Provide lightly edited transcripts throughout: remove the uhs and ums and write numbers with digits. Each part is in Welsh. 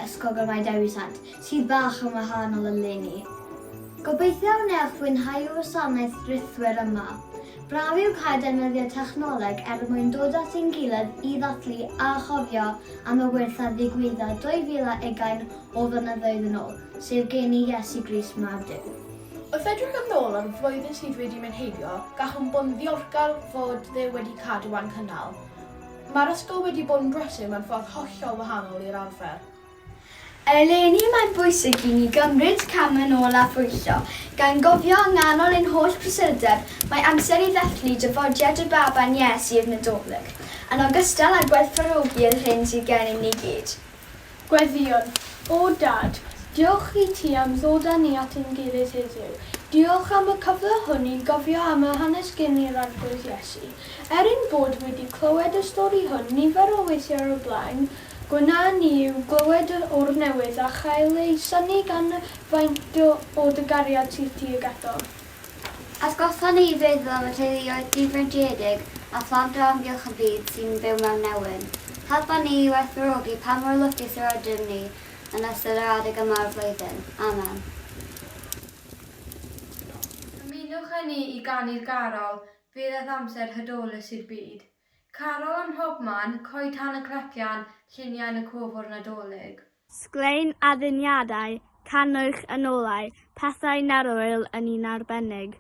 Ysgol Dewi Sant, sydd bach yn wahanol eleni. Gobeithio wnewch fwynhau y wasanaeth rithwyr yma. Braf yw cael defnyddio technoleg mwyn dod at ein gilydd i ddathlu a chofio am y wyrth a ddigwyddodd 2020 o flynyddoedd yn ôl, sef geni Iesu Grist Mab Duw. Wrth edrych yn ôl ar y flwyddyn sydd wedi mynd heibio, gallwn bod yn ddiolchgar fod Dduw wedi cadw a'n cynnal. Mae'r ysgol wedi bod yn brysur mewn ffordd hollol wahanol i'r arfer. Eleni mae'n bwysig i ni gymryd cam yn ôl a phwyllo. Gan gofio yng nghanol ein holl prysurdeb, mae amser i ddathlu dyfodiad y baban Iesu i'r Nadolig, yn ogystal â gwerthfawrogi'r hyn sydd gennym ni gyd. Gweddion, o dad, diolch i ti am ddod â ni at ein gilydd heddiw. Diolch am y cyfle hwn i gofio am y hanes gen i'r arglwydd Iesu. Ein bod wedi clywed y stori hwn nifer o weithiau o'r blaen, gwna ni yw glywed o'r newydd a chael ei syni gan faint o dygariad sydd tuag ato. Atgoffa ni feddwl am y teuluoedd difreintiedig a phlant o amgylch y byd sy'n byw mewn newyn. Helpa ni i werthfawrogi pa mor lwcus yr ydym ni yn ystod yr adeg yma o'r flwyddyn. Amen. Ymunwch â ni i ganu'r garol, fydd edd amser hydolus i'r byd. Carol am hobman, coed tan y clepian, lluniau yn y cof o'r Nadolig. Sglein adduniadau, cannwyll yn olau, pethau nerwyl yn un arbennig.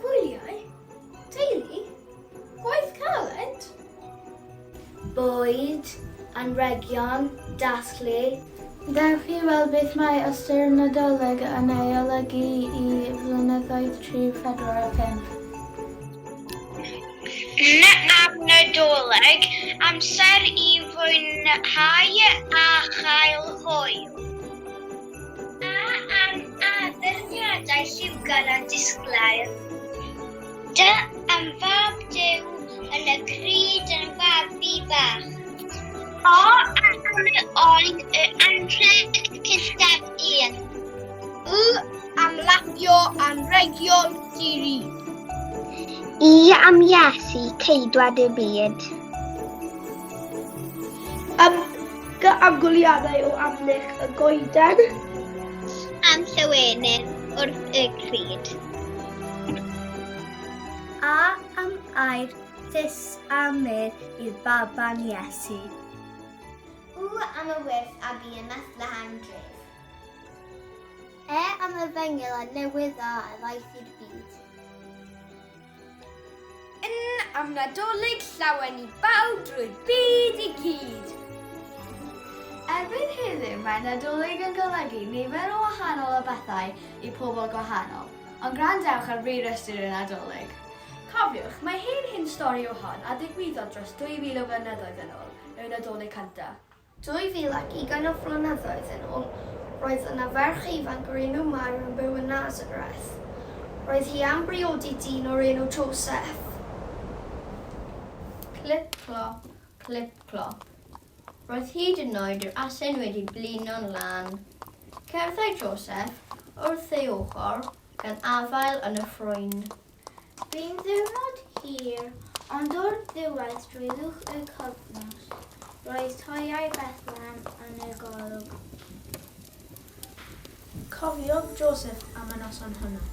Gwyliau? Teulu? Gwaith caled? Bwyd, anrhegion, dathlu. Dewch i weld beth mae ystyr Nadolig yn ei olygu i flynyddoedd 3, 4 a 5. Am Nadolig, amser i fwynhau a chael hwyl. A am addurniadau lliwgar a disglair. Dy am fab Duw yn y cryd yn fabi bach. O am oed y anrheg cystaf un. Y am lapio anrhegion diri. I am Iesu ceidwad y byd. Am gwliadau o amlych y goeden. Am llawenydd wrth y cryd. A am air ddys a myr i'r baban Iesu. Am y wyrth a bu yn athlehan dref. Am y fengil a newydd a ddaeth i'r byd. Am Nadolig llawen i bawb drwy'r byd i gyd. Erbyn heddiw mae Nadolig yn golygu nifer o wahanol o bethau i pobl gwahanol, ond gwrandewch ar bryd ystyr y Nadolig. Cofiwch, mae hyn stori o hon a ddigwyddodd dros 2000 o flynyddoedd yn ôl, y Nadolig cyntaf. 2020 o flynyddoedd yn ôl, roedd yna ferch ifanc o'r enw Mair yn byw yn Nazareth. Roedd hi am briodi dyn o'r enw Joseph. Clip-clop, clip-clop. Roedd hyd yn oed yr asen wedi blino'n lan. Cerddai Joseph wrth ei ochr gan afael yn y ffrwyn. Bu'n ddiwrnod hir, ond o'r ddiwedd drwyddwch y cyfnos, roedd toiau Bethlehem yn y golwg. Cofiodd Joseph am y noson hwnnw.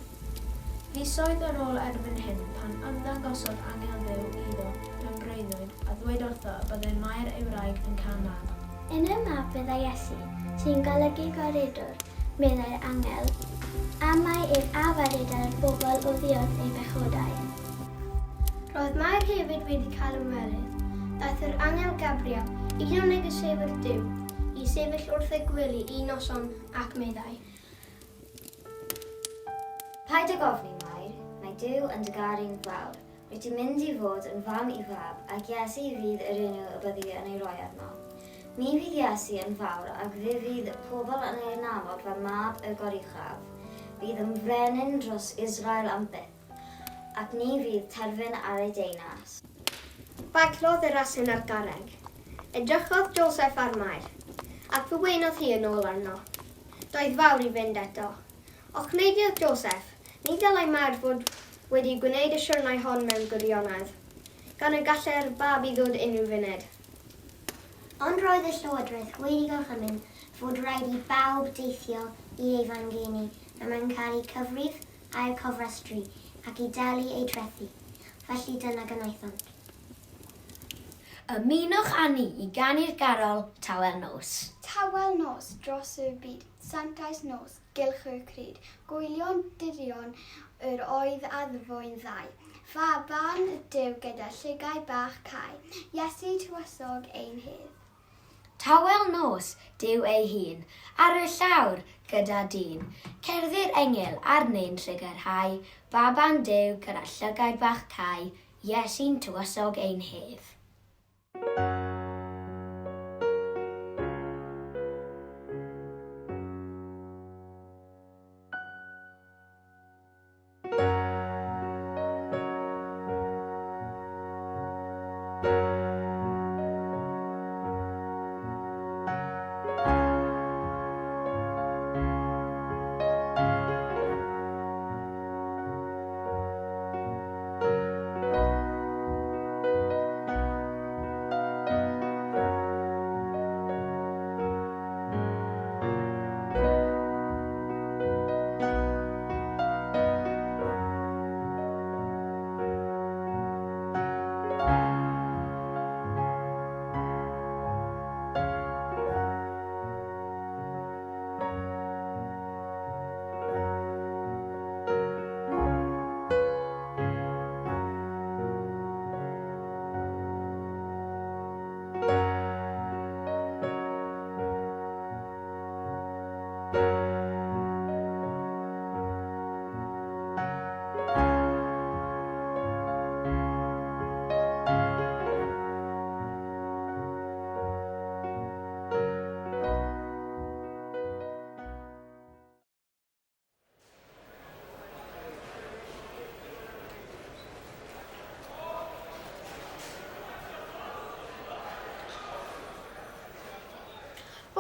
Fisoedd ar ôl erbyn hyn pan ymddangosodd angel Dduw iddo mewn breuddwyd a ddweud wrtho byddai Mair ei wraig yn cael mab. Yn y mab byddai Iesu, sy'n golygu goredwr, meddai'r angel, a mae i'r afaridau'r bobl o ddiod ei bechodau. Roedd Mair hefyd wedi cael ymwelydd. Daeth yr angel Gabriel, un o negeseuwyr Duw, i sefyll wrth ei gwely un noson ac meddai. Paid â gofni, Mair, mae Duw yn dy garu'n fawr. Rwyt ti'n mynd i fod yn fam i fab, ac Iesu fydd yr enw y byddi yn ei roi arno. Mi fydd Iesu yn fawr, ac fe fydd pobl yn ei namod fel mab y goruchaf. Fydd yn frenin dros Israel am byth, ac ni fydd terfyn ar ei deunas. Baglodd yr asyn ar garreg. Edrychodd Joseph ar Mair, ac fe weinodd hi yn ôl arno. Doedd fawr i fynd eto. Och neidiodd Joseph, ni dylai Mair fod wedi gwneud y siwrnau hon mewn gwirionedd, gan y gallai'r babi ddod unrhyw funud. Ond roedd y llywodraeth wedi gorchymyn fod rhaid i bawb deithio i Efangeni a mae'n cael ei cyfrif a'i cofrestru ac i dalu ei trethu. Felly dyna gynaethon. Ymunwch â ni i ganu'r garol Tawel Nos. Tawel nos dros y byd, santais nos, gylchwyr cryd, gwylio'n dirion yr oedd a ddfwy'n ddau. Fa ban y Duw gyda llygau bach cae, Iesu tywysog ein hedd. Tawel Nos, Duw ei hun, ar y llawr gyda dyn. Cerddir engel arni'n trigyrhau, baban Duw gyda llygau bach cae, Iesu'n tywysog ein hedd.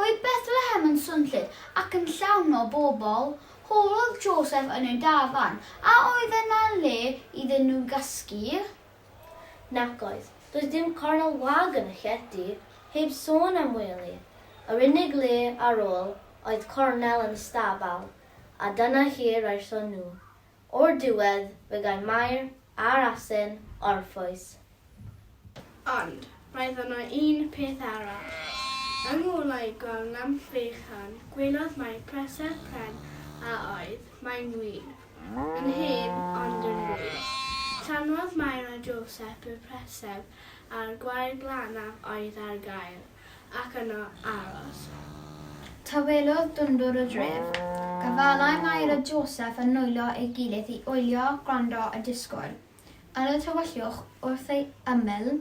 Roedd Bethlehem yn swnllyd ac yn llawn o bobl. Holodd Joseph yn y dafarn, a oedd yna le iddyn nhw gysgu. Nac oedd, doedd dim cornel wag yn y llety, heb sôn am wely. Yr unig le ar ôl oedd cornel yn y stabal, a dyna hir aethon nhw. O'r diwedd fe gai Mair a'r asyn orffwys. Ond, roedd yna un peth arall. Yng ngolau gweld lamp fechan, gwelodd mae presef pren a oedd, mae'n wyn. Yn hen, ond yn wyn. Tanwodd Mair a Joseph y presef a'r gwair glanaf oedd ar gael, ac yno aros. Tawelodd dwndwr y dref. Gafalau Mair a Joseph yn nwylo ei gilydd i wylio, gwrando a disgwyl. Yn y tywyllwch wrth ei ymyl,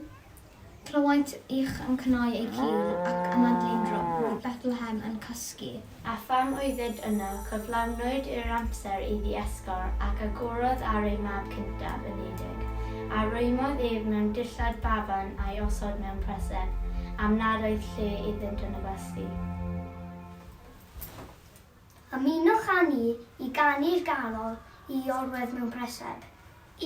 Clywait i'ch yn cnau ei cil ac anadlu'n drwm, roedd Bethlehem yn cysgu. A pham oeddyd yno, cyflawnwyd i'r amser iddi ysgol ac agorodd ar ei mab cyntaf yn unig. A rwymodd ef mewn dillad baban a'i osod mewn preseb, am nad oedd lle iddynt yn y gwesty. Ymunwch â ni i ganu'r ganol i orwedd mewn preseb.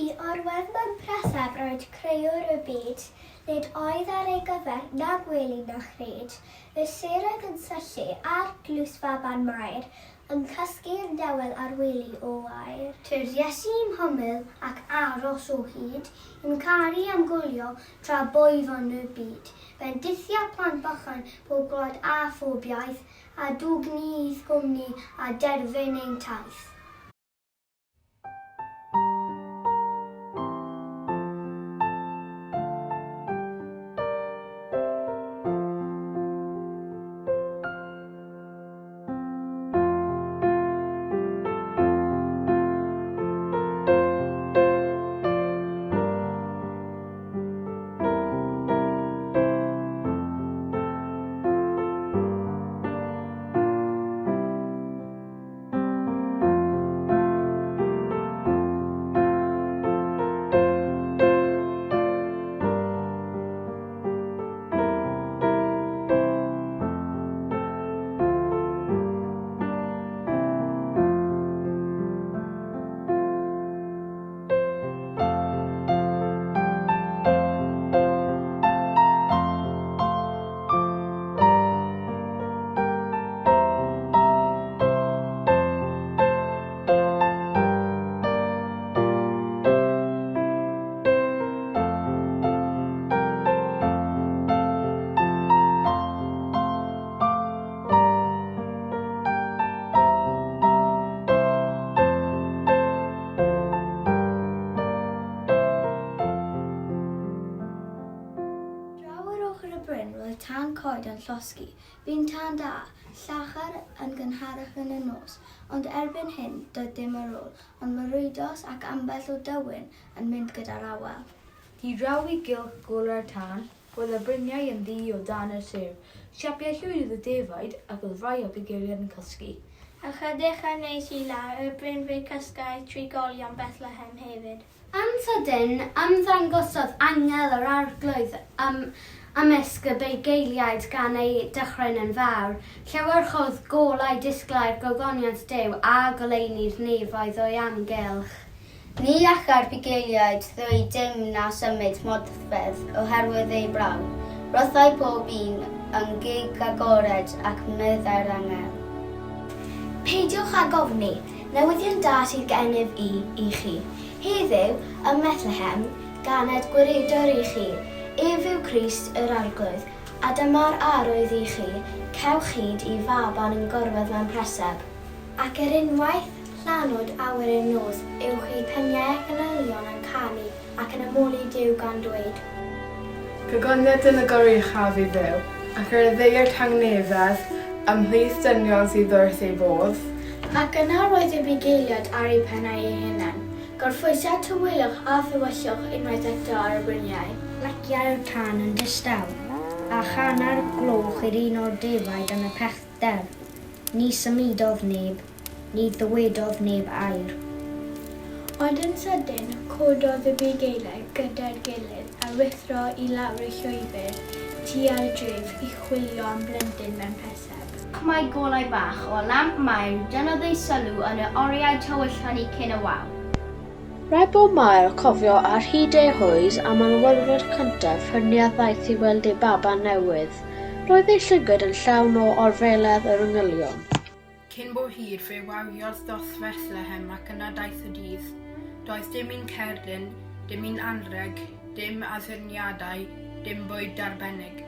I orwedd mewn preseb roedd creuwr y byd, nid oedd ar ei gyfer na gwely na chryd. Y sir oedd yn syllu ar glws baban Mair, yn cysgu'r dewel ar wely o wair. Tyrd Iesu'n hymyl ac aros o hyd, yn caru am gwylio tra boifon y byd. Bendithia plant bychan bob gwlad a phobiaeth, a dwgni gwmni a derfyn ein taith. Tan coed yn llosgi, bu'n tan da, llachar yn gynharach yn y nos, ond erbyn hyn doedd dim ar ôl, ond mae rwydos ac ambell o dywyn yn mynd gyda'r awel. Hi draw i gylch gwla'r tân, roedd y bryniau yn ddi o dan y sir. Siapiau llwyd y defaid ac oedd rai o bugeiliad yn cysgu. Ychydig a neis i lawr, y bryn fe cysgau trigolion Bethlehem hefyd. Yn sydyn, ymddangosodd angel yr arglwydd ymysg y bugeiliaid gan ei dychryn yn fawr. Llywyrchodd golau disglau'r gogoniant Duw a goleuni'r nefoedd o'i amgylch. Ni alla'r bugeiliaid ddwy dim na symud modfedd oherwydd ei braw. Rothau pob un yn gig agored ac myddau'r angel. Peidiwch â gofni, newyddion da sydd gennyf i chi. Heddiw, ym Bethlehem, ganed gwiredwr i chi, ef yw Crist yr arglwydd, a dyma'r arwydd i chi, cewch hyd i faban yn gorwedd mewn preseb. Ac yr unwaith, llanwd awyr yn nos, yw chi peniau ac anylion yn canu ac yn ymwoli Duw gan dweud. Gogoniad yn y goruchaf i ddew, ac yr ddeir tangnefedd, ymhlith dynion sydd wrth ei bodd. Ac yna roedd y bugeiliad ar ei pennau ei hunain. Gorffwysau tywylwch a ddiwyllwch unwaith eto ar y bryniau. Laciau'r tân yn distaw, a chana'r gloch i'r un o'r defaid yn y pellter. Ni symudodd neb, ni ddywedodd neb air. Ond yn sydyn, cododd y bugeiliad gyda'r gilydd a withro i lawr y llwybr tua'r dref i chwilio am blentyn mewn preseb. Mae golau bach o lamp mair dynodd ei sylw yn y oriau tywyllon i cyn y waw. Rhaid bod Mair cofio ar hyd ei hwys am anwylwyr cyntaf hynny a ddaeth i weld ei baban newydd. Roedd ei llygad yn llawn o orfeledd yr yngylion. Cyn bo hir fe wawiodd dros Bethlehem ac yna daeth y dydd. Does dim un cerdyn, dim un anreg, dim addurniadau, dim bwyd arbennig.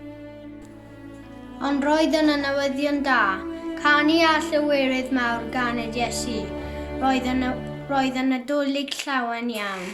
Ond roedd yn y newyddion da, canu a llywyrydd mawr ganed Iesu. Roedd yn Nadolig llawen iawn.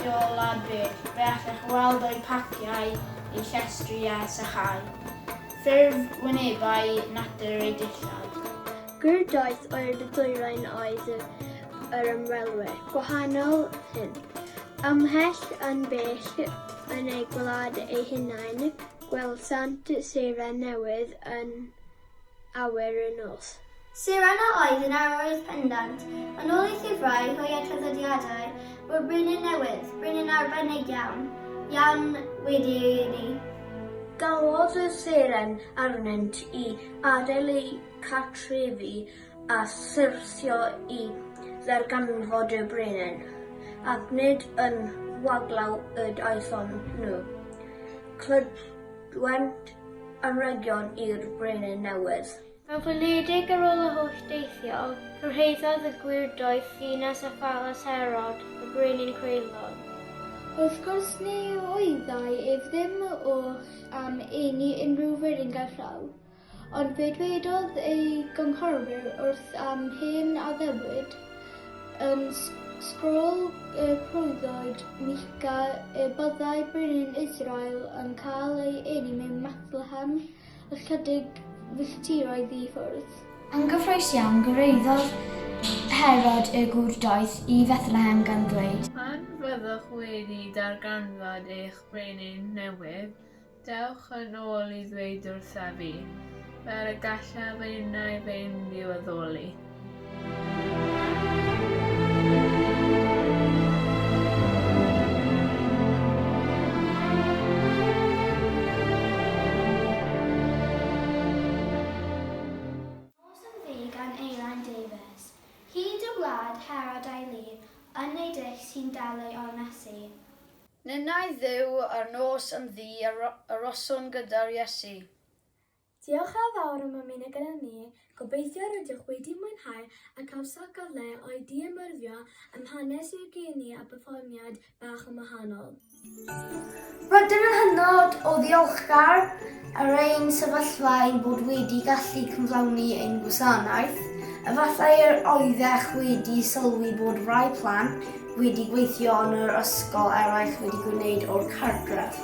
gweithio o Wlad Beth, fe allech weld o'i paciau i llestri a sychau. Ffurf wynebau natur eu dillad. Gwrdaeth oedd y dwyrain oedd yr ymwelwyr, gwahanol hyn. Ymhell yn bell yn ei gwlad ei hunain, Dewi Sant seren newydd yn awyr y nos. Seren oedd yn arwydd pendant. Yn ôl ei llyfrau hwy a traddodiadau, roedd brenin newydd, brenin arbennig iawn wedi ei. Galwodd y seren arnynt i adael ei cartrefi a syrthio i ddarganfod y brenin, ac nid yn waglaw y daethon nhw. Clydwent anrhegion i'r brenin newydd. Mewn wledig ar ôl y holl deithio, cyrhaeddodd y gwirdoedd ddinas a phalas Herod, y brenin Cwaelod. Wrth gwrs ni oeddai ef ddim o'ch am eni unrhyw fyrin gael llaw, ond fe dwedodd ei gynghorwyr wrth am hen addewid yn sgrôl y prwyddwyd Mica y byddai brenin Israel yn cael ei eni mewn Bethlehem, ychydig filltiroedd i ffwrdd. Yn gyffrous iawn, gyrhaeddodd Herod y gwrdoedd i Bethlehem gan ddweud: Pan fyddwch wedi darganfod eich brenin newydd, dewch yn ôl i ddweud wrtha fi, fer y gallaf ei fynd i'w addoli. Hyd y wlad Herod a'i lu, yn ei dull sy'n dal ei ornesu. Ninnau ddiw ar nos yn ddi aroswn gyda'r Iesu. Diolch a fawr am ymuno gyda ni. Gobeithio rydych wedi mwynhau a cawsach gyfle o'i ymyrfio am hanes i'r geni a perfformiad bach yn wahanol. Rydym yn hynod o ddiolchgar ar ein sefyllfa ein bod wedi gallu cyflawni ein gwasanaeth. Efallai oeddech wedi sylwi bod rai plant wedi gweithio yn yr ysgol eraill wedi gwneud o'r cartref.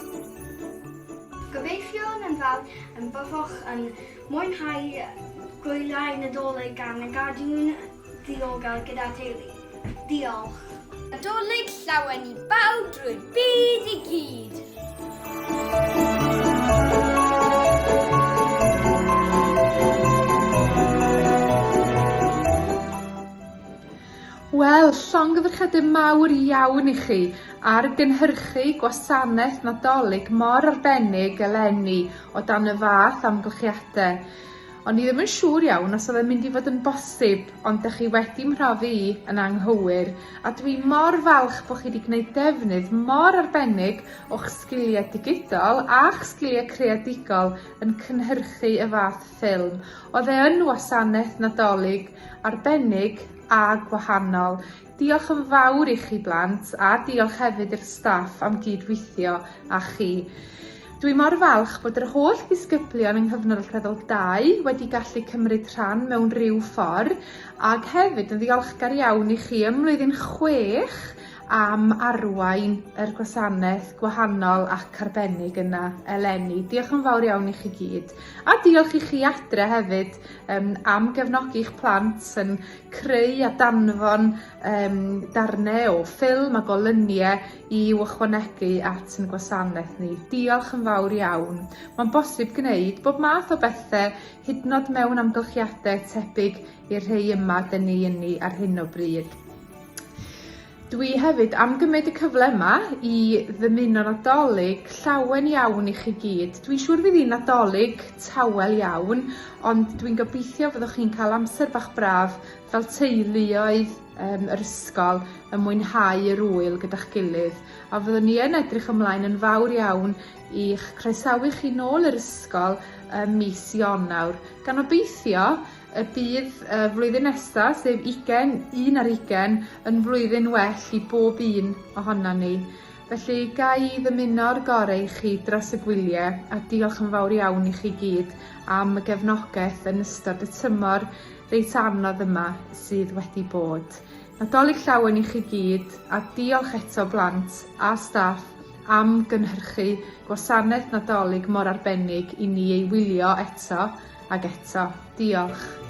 Gobeithio yn fawr yn byddwch yn mwynhau gwyliau Nadolig gan y Gadwyn ddiogel gyda teulu. Diolch. Nadolig llawen i bawb drwy'r byd i gyd. Wel, llongyfarchiadau mawr iawn i chi ar gynhyrchu Gwasanaeth Nadolig mor arbennig eleni o dan y fath amgylchiadau. Ond i ddim yn siŵr iawn os oedd e'n mynd i fod yn bosib, ond ydych chi wedi mhrofi yn anghywir. A dwi mor falch bod chi wedi gwneud defnydd mor arbennig o'ch sgiliau digidol a'ch sgiliau creadigol yn cynhyrchu y fath ffilm. Oedd e yn Wasanaeth Nadolig arbennig a gwahanol. Diolch yn fawr i chi blant a diolch hefyd i'r staff am gydweithio â chi. Dwi mor falch bod yr holl ddisgyblion yng nghyfnod y Rhyfel 2 wedi gallu cymryd rhan mewn rhyw ffordd ac hefyd yn ddiolchgar iawn i chi ym mlwyddyn 6 am arwain yr gwasanaeth gwahanol ac arbennig yna eleni. Diolch yn fawr iawn i chi gyd. A diolch i chi adre hefyd am gefnogi eich plant yn creu a danfon darnau o ffilm a golyniau i'w ychwanegu at yn gwasanaeth ni. Diolch yn fawr iawn. Mae'n bosib gwneud bob math o bethau hyd yn oed mewn amgylchiadau tebyg i'r rhai yma dyn ni yn ni ar hyn o bryd. Dwi hefyd am gymryd y cyfle yma i ddymuno Nadolig llawen iawn i chi gyd. Dwi'n siŵr fydd hi'n Nadolig tawel iawn, ond dwi'n gobeithio fyddwch chi'n cael amser bach braf fel teuluoedd yr ysgol yn mwynhau yr wyl gyda'ch gilydd. A fyddwn ni yn edrych ymlaen yn fawr iawn i'ch croesawu chi nôl yr ysgol mis Ionawr. Gan obeithio y bydd flwyddyn nesaf, sef 1 ar 20, yn flwyddyn well i bob un ohono ni. Felly ga i ddymuno'r gorau i chi dros y gwyliau a diolch yn fawr iawn i chi gyd am y gefnogaeth yn ystod y tymor reit anodd yma sydd wedi bod. Nadolig llawen i chi gyd, a diolch eto blant a staff am gynhyrchu gwasanaeth Nadolig mor arbennig i ni ei wylio eto ac eto. Diolch.